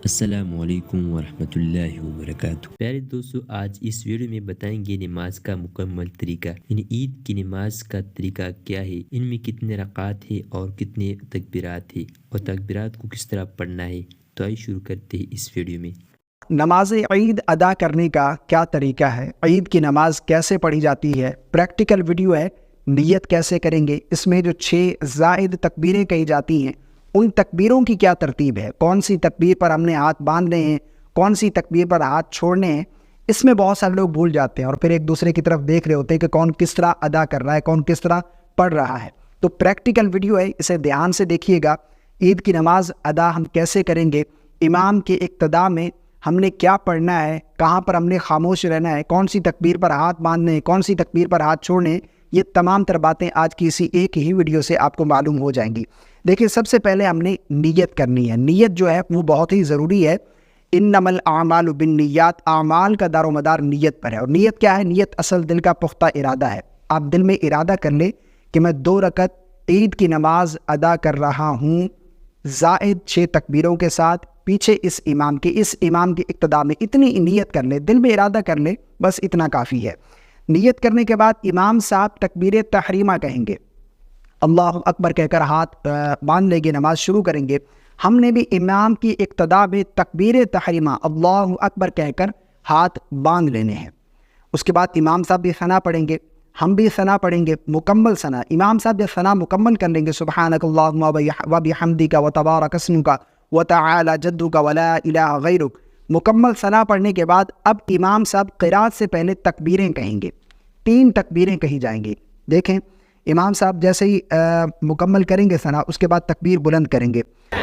السلام علیکم ورحمۃ اللہ وبرکاتہ۔ پیارے دوستو، آج اس ویڈیو میں بتائیں گے نماز کا مکمل طریقہ، یعنی عید کی نماز کا طریقہ کیا ہے، ان میں کتنے رکعات ہے اور کتنے تکبیرات ہے، اور تکبیرات کو کس طرح پڑھنا ہے۔ تو آئیے شروع کرتے ہیں اس ویڈیو میں۔ نماز عید ادا کرنے کا کیا طریقہ ہے، عید کی نماز کیسے پڑھی جاتی ہے، پریکٹیکل ویڈیو ہے۔ نیت کیسے کریں گے، اس میں جو 6 زائد تکبیریں کہی جاتی ہیں ان تکبیروں کی کیا ترتیب ہے، کون سی تکبیر پر ہم نے ہاتھ باندھنے ہیں، کون سی تکبیر پر ہاتھ چھوڑنے ہیں، اس میں بہت سارے لوگ بھول جاتے ہیں اور پھر ایک دوسرے کی طرف دیکھ رہے ہوتے ہیں کہ کون کس طرح ادا کر رہا ہے، کون کس طرح پڑھ رہا ہے۔ تو پریکٹیکل ویڈیو ہے، اسے دھیان سے دیکھیے گا۔ عید کی نماز ادا ہم کیسے کریں گے، امام کے اقتداء میں ہم نے کیا پڑھنا ہے، کہاں پر ہم نے خاموش رہنا ہے، کون سی تکبیر پر ہاتھ باندھنے ہیں، کون سی تکبیر پر ہاتھ چھوڑنے ہیں، یہ تمام تر باتیں آج کی اسی ایک ہی ویڈیو سے آپ کو معلوم ہو جائیں گی۔ دیکھیں، سب سے پہلے ہم نے نیت کرنی ہے۔ نیت جو ہے وہ بہت ہی ضروری ہے۔ انما الاعمال بالنیات، اعمال کا دار و مدار نیت پر ہے۔ اور نیت کیا ہے؟ نیت اصل دل کا پختہ ارادہ ہے۔ آپ دل میں ارادہ کر لیں کہ میں 2 رکعت عید کی نماز ادا کر رہا ہوں زائد 6 تکبیروں کے ساتھ، پیچھے اس امام کی اقتداء میں، اتنی نیت کر لیں، دل میں ارادہ کر لیں، بس اتنا کافی ہے۔ نیت کرنے کے بعد امام صاحب تکبیر تحریمہ کہیں گے، اللہ اکبر کہہ کر ہاتھ باندھ لیں گے، نماز شروع کریں گے۔ ہم نے بھی امام کی اقتداء میں تکبیر تحریمہ اللہ اکبر کہہ کر ہاتھ باندھ لینے ہیں۔ اس کے بعد امام صاحب بھی ثنا پڑھیں گے، ہم بھی ثنا پڑھیں گے، مکمل ثنا۔ امام صاحب جب ثنا مکمل کر لیں گے، سبحانک اللہم و بحمدک و تبارک اسمک و تعالی جدک ولا الہ غیرک، مکمل ثنا پڑھنے کے بعد اب امام صاحب قرات سے پہلے تکبیریں کہیں گے، 3 تکبیریں کہی جائیں گی۔ دیکھیں، امام صاحب جیسے ہی مکمل کریں گے ثنا، اس کے بعد تکبیر بلند کریں گے،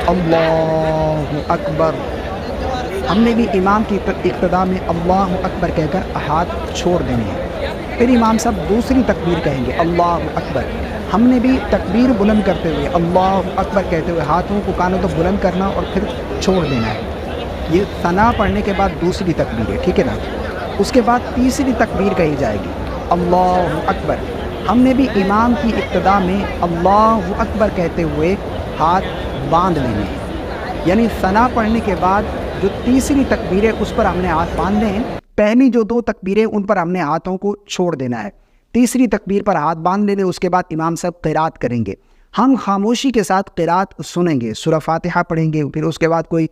اللہ اکبر۔ ہم نے بھی امام کی اقتداء میں اللہ اکبر کہہ کر ہاتھ چھوڑ دینے ہیں۔ پھر امام صاحب دوسری تکبیر کہیں گے، اللہ اکبر۔ ہم نے بھی تکبیر بلند کرتے ہوئے اللہ اکبر کہتے ہوئے ہاتھوں کو کانوں تک بلند کرنا اور پھر چھوڑ دینا ہے۔ یہ ثنا پڑھنے کے بعد دوسری تکبیر ہے، ٹھیک ہے نا؟ اس کے بعد تیسری تکبیر کہی جائے گی، اللہ اکبر۔ ہم نے بھی امام کی ابتدا میں اللہ اکبر کہتے ہوئے ہاتھ باندھ لینے ہیں، یعنی ثنا پڑھنے کے بعد جو تیسری تکبیر ہے اس پر ہم نے ہاتھ باندھنے ہیں، پہلی جو 2 تکبیریں ان پر ہم نے ہاتھوں کو چھوڑ دینا ہے۔ تیسری تکبیر پر ہاتھ باندھ لینے، اس کے بعد امام صاحب قرات کریں گے، ہم خاموشی کے ساتھ قرات سنیں گے، سورہ فاتحہ پڑھیں گے، پھر اس کے بعد کوئی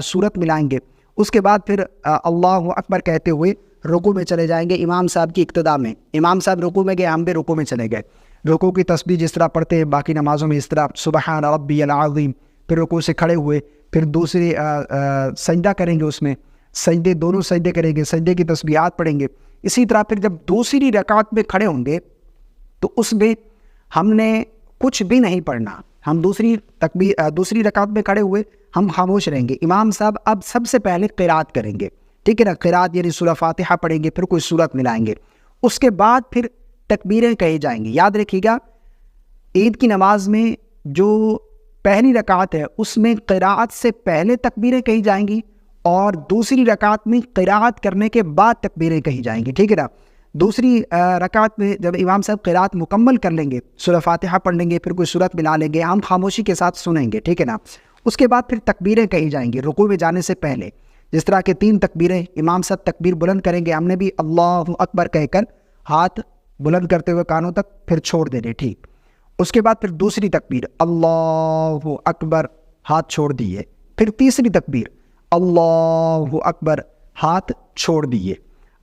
سورت ملائیں گے، اس کے بعد پھر اللہ اکبر کہتے ہوئے رکوع میں چلے جائیں گے امام صاحب کی اقتداء میں۔ امام صاحب رکوع میں گئے، ہم بھی رکوع میں چلے گئے، رکوع کی تسبیح جس طرح پڑھتے ہیں باقی نمازوں میں اس طرح سبحان ربی العظیم، پھر رکوع سے کھڑے ہوئے، پھر دوسری سجدہ کریں گے، اس میں سجدے، دونوں سجدے کریں گے، سجدے کی تسبیحات پڑھیں گے۔ اسی طرح پھر جب دوسری رکعت میں کھڑے ہوں گے تو اس میں ہم نے کچھ بھی نہیں پڑھنا، ہم دوسری رکعت میں کھڑے ہوئے ہم خاموش رہیں گے۔ امام صاحب اب سب سے پہلے قرات کریں گے، ٹھیک ہے نا؟ قرات یعنی سورہ فاتحہ پڑھیں گے، پھر کوئی سورت ملائیں گے، اس کے بعد پھر تکبیریں کہی جائیں گی۔ یاد رکھیے گا، عید کی نماز میں جو پہلی رکعت ہے اس میں قرات سے پہلے تکبیریں کہی جائیں گی، اور دوسری رکعت میں قرات کرنے کے بعد تکبیریں کہی جائیں گی، ٹھیک ہے نا؟ دوسری رکعت میں جب امام صاحب قرات مکمل کر لیں گے، سورہ فاتحہ پڑھ لیں گے، پھر کوئی سورت ملا لیں گے، ہم خاموشی کے ساتھ سنیں گے، ٹھیک ہے نا؟ اس کے بعد پھر تکبیریں کہی جائیں گی رکوع میں جانے سے پہلے، جس طرح کہ 3 تکبیریں، امام صاحب تکبیر بلند کریں گے، ہم نے بھی اللہ اکبر کہہ کر ہاتھ بلند کرتے ہوئے کانوں تک پھر چھوڑ دینے، ٹھیک۔ اس کے بعد پھر دوسری تکبیر اللہ اکبر، ہاتھ چھوڑ دیے، پھر تیسری تکبیر اللہ اکبر، ہاتھ چھوڑ دیے۔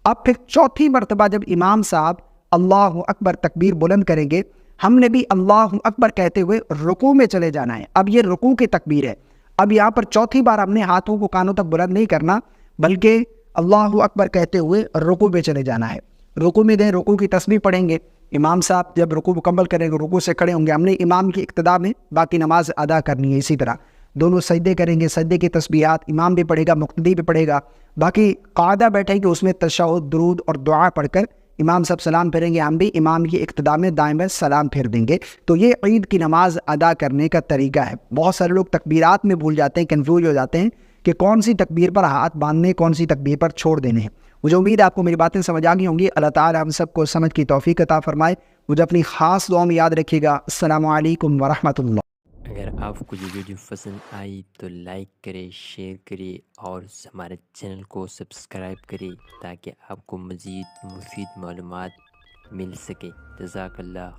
اب پھر چوتھی مرتبہ جب امام صاحب اللہ اکبر تکبیر بلند کریں گے، ہم نے بھی اللہ اکبر کہتے ہوئے رکوع میں چلے جانا ہے۔ اب یہ رکوع کی تکبیر ہے، اب یہاں پر چوتھی بار ہم نے ہاتھوں کو کانوں تک بلند نہیں کرنا، بلکہ اللہ اکبر کہتے ہوئے رکوع میں چلے جانا ہے۔ رکوع میں گئے، رکوع کی تسبیح پڑھیں گے، امام صاحب جب رکوع مکمل کریں گے، رکوع سے کھڑے ہوں گے، ہم نے امام کی اقتداء میں باقی نماز ادا کرنی ہے۔ اسی طرح دونوں سجدے کریں گے، سجدے کی تسبیحات امام بھی پڑھے گا، مقتدی بھی پڑھے گا، باقی قاعدہ بیٹھے گی، اس میں تشہد، درود اور دعا پڑھ کر امام صاحب سلام پھیریں گے، ہم بھی امام کی اقتداء میں دائیں بائیں سلام پھیر دیں گے۔ تو یہ عید کی نماز ادا کرنے کا طریقہ ہے۔ بہت سارے لوگ تکبیرات میں بھول جاتے ہیں، کنفیوز ہو جاتے ہیں کہ کون سی تکبیر پر ہاتھ باندھنے، کون سی تکبیر پر چھوڑ دینے ہیں۔ مجھے امید ہے آپ کو میری باتیں سمجھ آ گئی ہوں گی۔ اللہ تعالی ہم سب کو سمجھ کی توفیق عطا فرمائے۔ مجھے اپنی خاص دعا میں یاد رکھیے گا۔ السلام علیکم ورحمۃ اللہ۔ اگر آپ کو یہ ویڈیو پسند آئی تو لائک کرے، شیئر کرے اور ہمارے چینل کو سبسکرائب کرے تاکہ آپ کو مزید مفید معلومات مل سکے۔ جزاک اللہ۔